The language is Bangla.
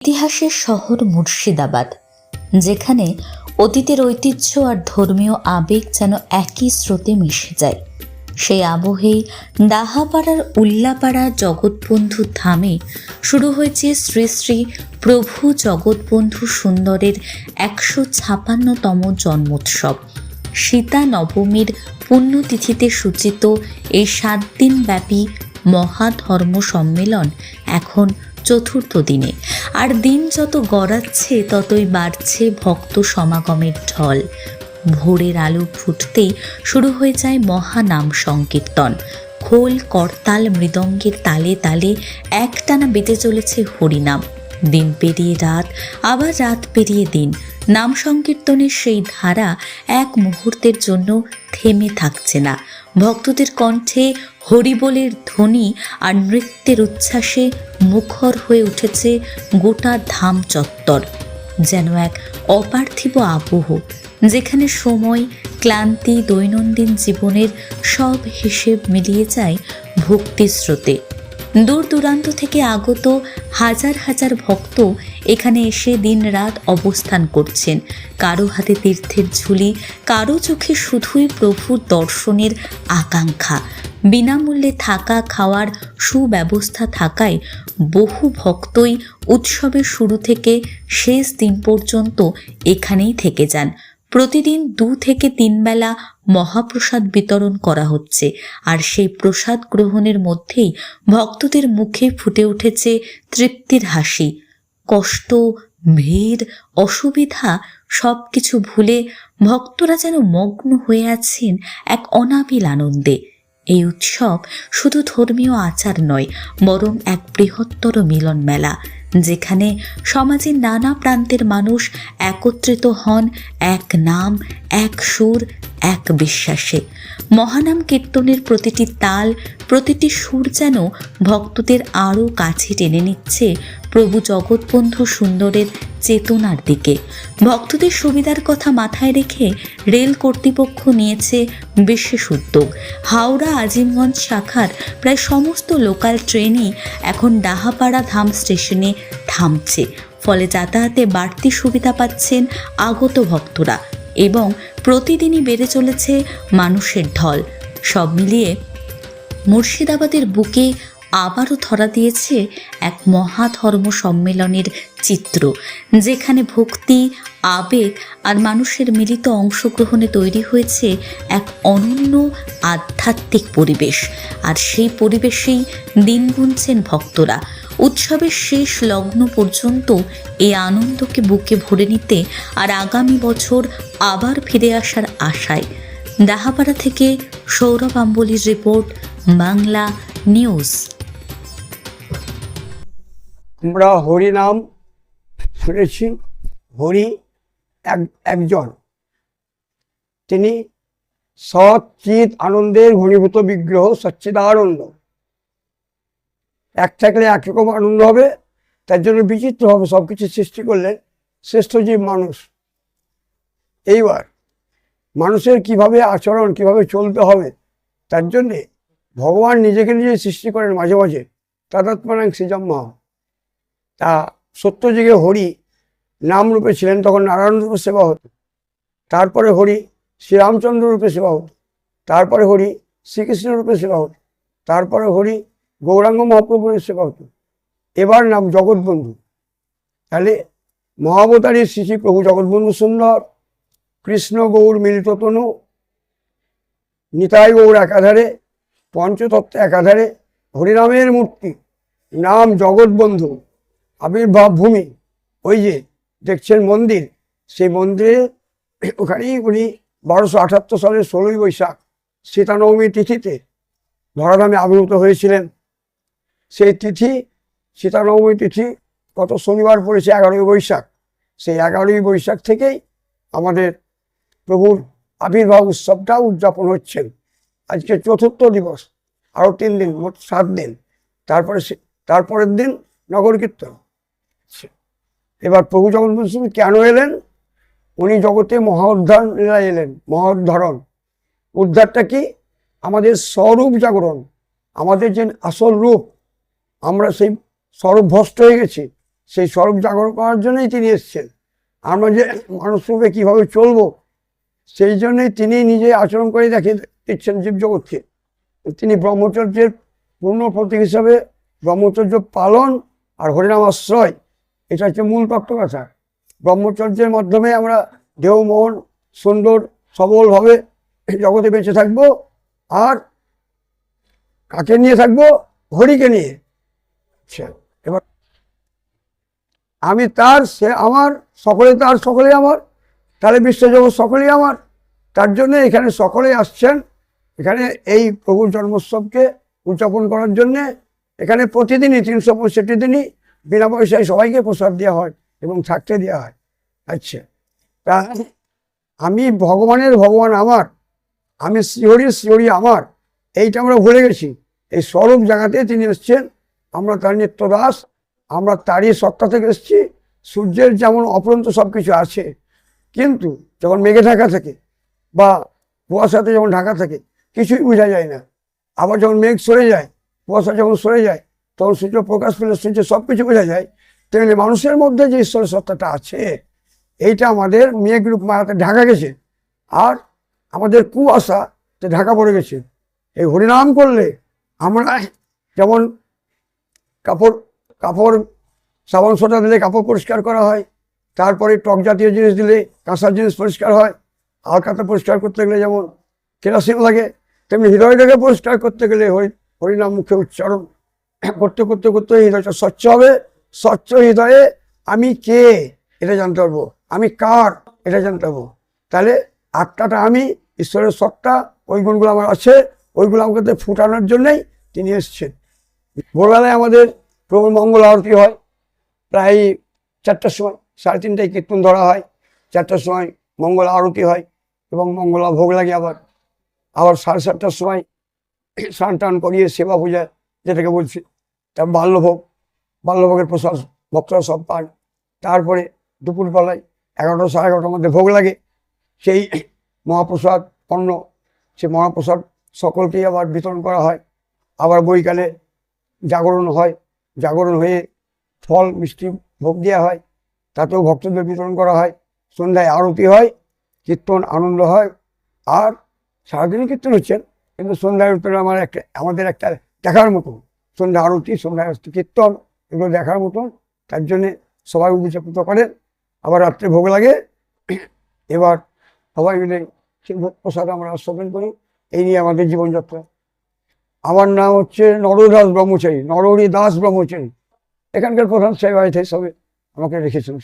ইতিহাসের শহর মুর্শিদাবাদ, যেখানে অতীতের ঐতিহ্য আর ধর্মীয় আবেগ যেন একই স্রোতে মিশে যায়। সেই আবহেই ডাহাপাড়ার উল্লাপাড়া জগৎবন্ধু ধামে শুরু হয়েছে শ্রী শ্রী প্রভু জগৎবন্ধু সুন্দরের 156তম জন্মোৎসব। সীতা নবমীর পুণ্যতিথিতে সূচিত এই 7 দিনব্যাপী মহাধর্ম সম্মেলন এখন চতুর্থ দিনে, আর দিন যত গড়াচ্ছে ততই বাড়ছে ভক্ত সমাগমের ঢল। ভোরের আলো ফুটতেই শুরু হয়ে যায় মহানাম সংকীর্তন। খোল করতাল মৃদঙ্গের তালে তালে একটানা বেজে চলেছে হরিনাম। দিন পেরিয়ে রাত, আবার রাত পেরিয়ে দিন। নাম সংকীর্তনের সেই ধারা এক মুহূর্তের জন্য থেমে থাকছে না। ভক্তদের কণ্ঠে হরিবোলের ধ্বনি আর নৃত্যের উচ্ছ্বাসে মুখর হয়ে উঠেছে গোটা ধাম চত্বর। যেন এক অপার্থিব আবহ, যেখানে সময়, ক্লান্তি, দৈনন্দিন জীবনের সব হিসেব মিলিয়ে যায় ভক্তির স্রোতে। দূর দূরান্ত থেকে আগত হাজার হাজার ভক্ত এখানে এসে দিন রাত অবস্থান করছেন। কারো হাতে তীর্থের ঝুলি, কারো চোখে শুধুই প্রভুর দর্শনের আকাঙ্ক্ষা। বিনামূল্যে থাকা খাওয়ার সুব্যবস্থা থাকায় বহু ভক্তই উৎসবের শুরু থেকে শেষ দিন পর্যন্ত এখানেই থেকে যান। প্রতিদিন 2 থেকে 3 বেলা মহাপ্রসাদ বিতরণ করা হচ্ছে, আর সেই প্রসাদ গ্রহণের মধ্যেই ভক্তদের মুখে ফুটে উঠেছে তৃপ্তির হাসি। কষ্ট, ভিড়, অসুবিধা সব কিছু ভুলে ভক্তরা যেন মগ্ন হয়ে আছেন এক অনাবিল আনন্দে। এই উৎসব শুধু ধর্মীয় আচার নয়, বরং এক বৃহত্তর মিলন মেলা, যেখানে সমাজের নানা প্রান্তের মানুষ একত্রিত হন এক নাম, এক সুর, এক বিশ্বাসে। মহানাম কীর্তনের প্রতিটি তাল, প্রতিটি সুর যেন ভক্তদের আরও কাছে টেনে নিচ্ছে প্রভু জগৎবন্ধু সুন্দরের চেতনার দিকে। ভক্তদের সুবিধার কথা মাথায় রেখে রেল কর্তৃপক্ষ নিয়েছে বিশেষ উদ্যোগ। হাওড়া আজিমগঞ্জ শাখার প্রায় সমস্ত লোকাল ট্রেনই এখন ডাহাপাড়া ধাম স্টেশনে থামছে। ফলে যাতায়াতে বাড়তি সুবিধা পাচ্ছেন আগত ভক্তরা, এবং প্রতিদিনই বেড়ে চলেছে মানুষের ঢল। সব মিলিয়ে মুর্শিদাবাদের বুকে আবারও ধরা দিয়েছে এক মহাধর্ম সম্মেলনের চিত্র, যেখানে ভক্তি, আবেগ আর মানুষের মিলিত অংশগ্রহণে তৈরি হয়েছে এক অনন্য আধ্যাত্মিক পরিবেশ। আর সেই পরিবেশেই দিন গুনছেন ভক্তরা। উৎসবের শেষ লগ্ন পর্যন্ত এই আনন্দকে বুকে ভরে নিতে আর আগামী বছর আবার ফিরে আসার আশায়। ডাহাপাড়া থেকে সৌরভ আম্বলির রিপোর্ট, বাংলা নিউজ। আমরা হরিনাম শুনেছি। হরি একজন, তিনি সৎ চিৎ আনন্দের ঘনীভূত বিগ্রহ, সচ্চিদানন্দ। এক থাকলে একরকম আনন্দ হবে, তার জন্য বিচিত্র হবে। সবকিছু সৃষ্টি করলেন শ্রেষ্ঠ জীব মানুষ। এইবার মানুষের কিভাবে আচরণ, কিভাবে চলতে হবে, তার জন্যে ভগবান নিজেকে নিজে সৃষ্টি করেন মাঝে মাঝে। তাদাত্ম্যাং সৃজম্মা। তা সত্যযুগে হরি নাম রূপে ছিলেন, তখন নারায়ণ রূপে সেবা হতো। তারপরে হরি শ্রীরামচন্দ্র রূপে সেবা হতো। তারপরে হরি শ্রীকৃষ্ণ রূপে সেবা হতো। তারপরে হরি গৌরাঙ্গ মহাপ্রভুর সেবা হতো। এবার নাম জগৎবন্ধু। তাহলে মহাবতারী শ্রী শ্রী প্রভু জগৎবন্ধু সুন্দর, কৃষ্ণ গৌর মিলিত তনু, নিতাই গৌর একাধারে, পঞ্চতত্ত্ব একাধারে, হরিনামের মূর্তি, নাম জগৎবন্ধু, আবির্ভাব ভূমি। ওই যে দেখছেন মন্দির, সেই মন্দিরে ওখানেই উনি 1278 সালের 16ই বৈশাখ সীতানবমী তিথিতে ধরাধামে আবির্ভূত হয়েছিলেন। সেই তিথি, সীতানবমী তিথি গত শনিবার পড়েছে 11ই বৈশাখ। সেই 11ই বৈশাখ থেকেই আমাদের প্রভুর আবির্ভাব উৎসবটা উদযাপন হচ্ছেন। আজকে 4র্থ দিবস, আরও 3 দিন, মোট 7 দিন। তারপরের দিন নগর কীর্তন। এবার প্রভু জগৎবন্ধু কেন এলেন? উনি জগতে মহা উদ্ধার লীলায় এলেন। মহা উদ্ধারণ, উদ্ধারটা কি? আমাদের স্বরূপ জাগরণ। আমাদের যে আসল রূপ, আমরা সেই স্বরূপ ভ্রষ্ট হয়ে গেছি, সেই স্বরূপ জাগরণ করার জন্যই তিনি এসছেন। আমরা যে মানুষ রূপে কীভাবে চলবো সেই জন্যই তিনি নিজে আচরণ করে দেখিয়ে দিচ্ছেন জীবজগৎকে। তিনি ব্রহ্মচর্যের পূর্ণ প্রতীক হিসাবে ব্রহ্মচর্য পালন আর হরিনাম আশ্রয়, এটা হচ্ছে মূল তত্ত্বকথা। ব্রহ্মচর্যের মাধ্যমে আমরা দেহ মন সুন্দর সবলভাবে জগতে বেঁচে থাকবো। আর কাকে নিয়ে থাকবো? হরিকে নিয়ে। আচ্ছা, এবার আমি তার, সে আমার, সকলে তার, সকলেই আমার, তাহলে বিশ্বজগৎ সকলেই আমার। তার জন্য এখানে সকলেই আসছেন এখানে এই প্রভুর জন্মোৎসবকে উদযাপন করার জন্যে। এখানে প্রতিদিনই 365 দিনই বিনা পয়সায় সবাইকে প্রসাদ দেওয়া হয় এবং থাকতে দেওয়া হয়। আচ্ছা, তা আমি ভগবানের ভগবান আমার, আমি শ্রীহরির শ্রীহরি আমার, এইটা আমরা ভুলে গেছি। এই স্বরূপ জায়গাতে তিনি এসছেন, আমরা তার নিত্য দাস, আমরা তারই সত্তা থেকে এসেছি। সূর্যের যেমন অপরন্ত সব কিছু আছে, কিন্তু যখন মেঘে ঢাকা থাকে বা কুয়াশাতে যখন ঢাকা থাকে কিছুই বোঝা যায় না। আবার যখন মেঘ সরে যায়, কুয়াশা যখন সরে যায়, তখন সূর্য প্রকাশ পেলে সূর্যের সব কিছু বোঝা যায়। তেমনি মানুষের মধ্যে যে ঈশ্বরের সত্তাটা আছে, এইটা আমাদের মেঘ রূপ মায়াতে ঢাকা গেছে, আর আমাদের কুয়াশাতে ঢাকা পড়ে গেছে। এই হরিনাম করলে আমরা যেমন কাপড় সাবান সোডা দিলে কাপড় পরিষ্কার করা হয়, তারপরে টক জাতীয় জিনিস দিলে কাঁসার জিনিস পরিষ্কার হয়, হালকাতে পরিষ্কার করতে গেলে যেমন কেরাসিন লাগে, তেমনি হৃদয়টাকে পরিষ্কার করতে গেলে হরিনাম মুখে উচ্চারণ করতে করতে করতে হৃদয়টা স্বচ্ছ হবে। স্বচ্ছ হৃদয়ে আমি কে এটা জানতে পারবো, আমি কার এটা জানতে পারবো। তাহলে আত্মাটা আমি, ঈশ্বরের সত্তা, ওই গুণগুলো আমার আছে, ওইগুলো আমাকে ফুটানোর জন্যই তিনি এসছেন। ভোরবেলায় আমাদের প্রভুর মঙ্গল আরতি হয় প্রায় 4টার সময়, 3:30টায় কীর্তন ধরা হয়, 4টার সময় মঙ্গল আরতি হয় এবং মঙ্গলা ভোগ লাগে। আবার 7:30টার সময় স্নান টান করিয়ে সেবা পূজা যেটাকে বলছি, তার বাল্যভোগের প্রসাদ ভক্তরা সব পান। তারপরে দুপুরবেলায় 11টা 11:30টার মধ্যে ভোগ লাগে সেই মহাপ্রসাদ অন্ন, সে মহাপ্রসাদ সকলকেই আবার বিতরণ করা হয়। আবার বৈকালে জাগরণ হয়, জাগরণ হয়ে ফল মিষ্টি ভোগ দেওয়া হয়, তাতেও ভক্তদের বিতরণ করা হয়। সন্ধ্যায় আরতি হয়, কীর্তন আনন্দ হয়। আর সারাদিনই কীর্তন হচ্ছেন, কিন্তু সন্ধ্যায় উত্তরে আমাদের একটা দেখার মতন, সন্ধ্যা আরতি, সন্ধ্যা কীর্তন, এগুলো দেখার মতন। তার জন্যে সবাই উদযাপিত করেন। আবার রাত্রে ভোগ লাগে। এবার সবাই মিলে সেই ভোগ প্রসাদ আমরা আস্বাদন করি। এই নিয়ে আমাদের জীবনযাত্রা। আমার নাম হচ্ছে নরদাস ব্রহ্মচারী, নরহরি দাস ব্রহ্মচারী। এখানকার প্রধান সেবায়ত হিসাবে আমাকে রেখেছেন।